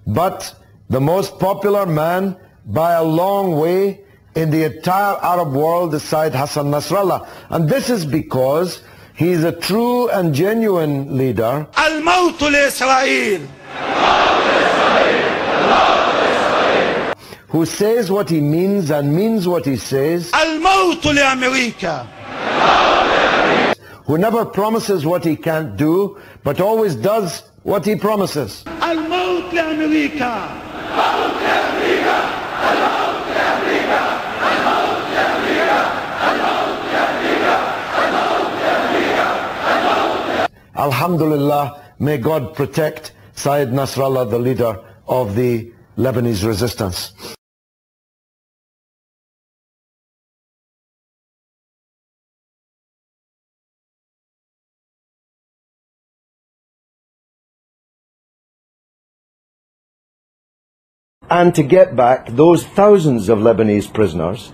but the most popular man by a long way in the entire Arab world is Sayyid Hassan Nasrallah. And this is because he's a true and genuine leader. الموت لإسرائيل. Who says what he means and means what he says. الموت لأمريكا. Who never promises what he can't do, but always does what he promises. الموت لأمريكا. Alhamdulillah, may God protect Sayyid Nasrallah, the leader of the Lebanese resistance. And to get back those thousands of Lebanese prisoners.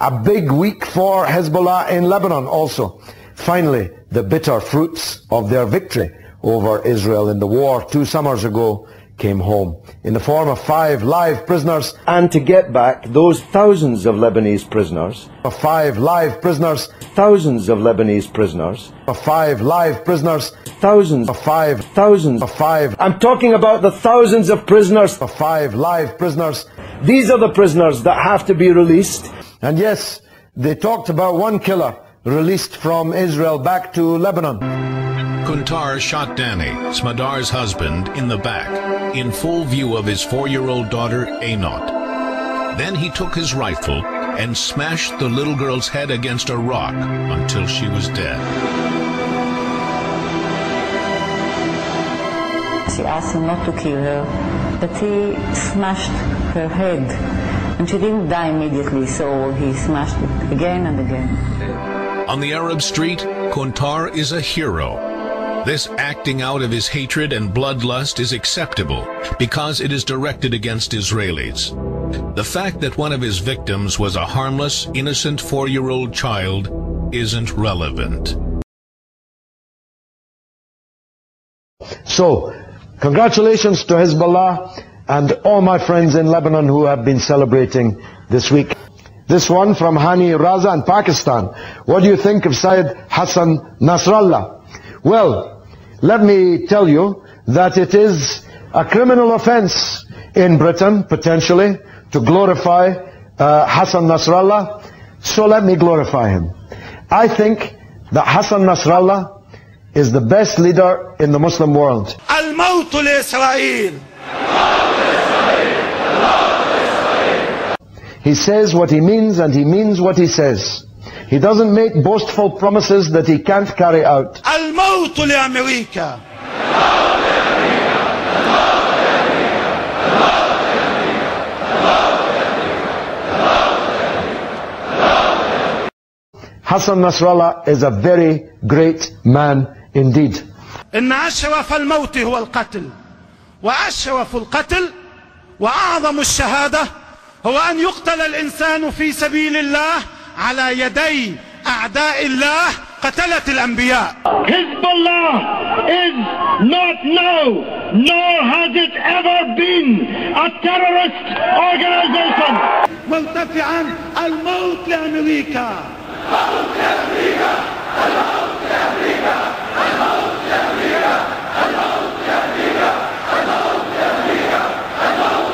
A big week for Hezbollah in Lebanon also. Finally, the bitter fruits of their victory over Israel in the war 2 summers ago came home in the form of 5 live prisoners. And to get back those thousands of Lebanese prisoners. 5 live prisoners. Thousands of Lebanese prisoners. 5 live prisoners. Thousands of 5. Thousands of 5. I'm talking about the thousands of prisoners. 5 live prisoners. These are the prisoners that have to be released. And yes, they talked about one killer released from Israel back to Lebanon. Kuntar shot Danny, Smadar's husband, in the back, in full view of his 4-year-old daughter, Einot. Then he took his rifle and smashed the little girl's head against a rock until she was dead. She asked him not to kill her, but he smashed her head. And she didn't die immediately, so he smashed it again and again. On the Arab street, Kuntar is a hero. This acting out of his hatred and bloodlust is acceptable because it is directed against Israelis. The fact that one of his victims was a harmless, innocent 4-year-old child isn't relevant. So, congratulations to Hezbollah and all my friends in Lebanon who have been celebrating this week. This one from Hani Raza in Pakistan. What do you think of Sayyid Hassan Nasrallah? Well, let me tell you that it is a criminal offense in Britain, potentially, to glorify Hassan Nasrallah. So let me glorify him. I think that Hassan Nasrallah is the best leader in the Muslim world. الموت لإسرائيل. He says what he means and he means what he says. He doesn't make boastful promises that he can't carry out. الموت لأمريكا. Hassan Nasrallah is a very great man indeed. إن أشرف الموت هو القتل، وأشرف القتل وأعظم الشهادة هو أن يقتل الإنسان في سبيل الله على يدي أعداء الله قتلة الأنبياء. Hezbollah is not now, nor has it ever been, a terrorist organization. مرتفعا الموت لأمريكا. الموت لأمريكا. الموت لأمريكا. الموت لأمريكا. الموت لأمريكا. الموت لأمريكا. الموت.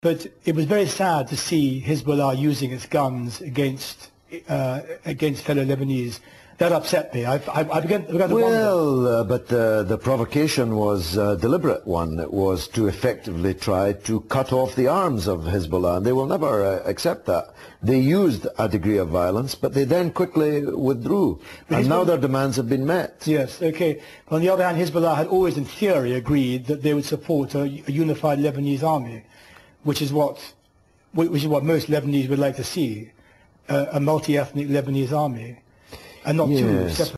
But it was very sad to see Hezbollah using its guns against fellow Lebanese. That upset me. I began to wonder. But the provocation was a deliberate one. It was to effectively try to cut off the arms of Hezbollah, and they will never accept that. They used a degree of violence, but they then quickly withdrew, and now their demands have been met. Yes, okay. On the other hand, Hezbollah had always, in theory, agreed that they would support a unified Lebanese army, which is what most Lebanese would like to see, a multi-ethnic Lebanese army. And not two separate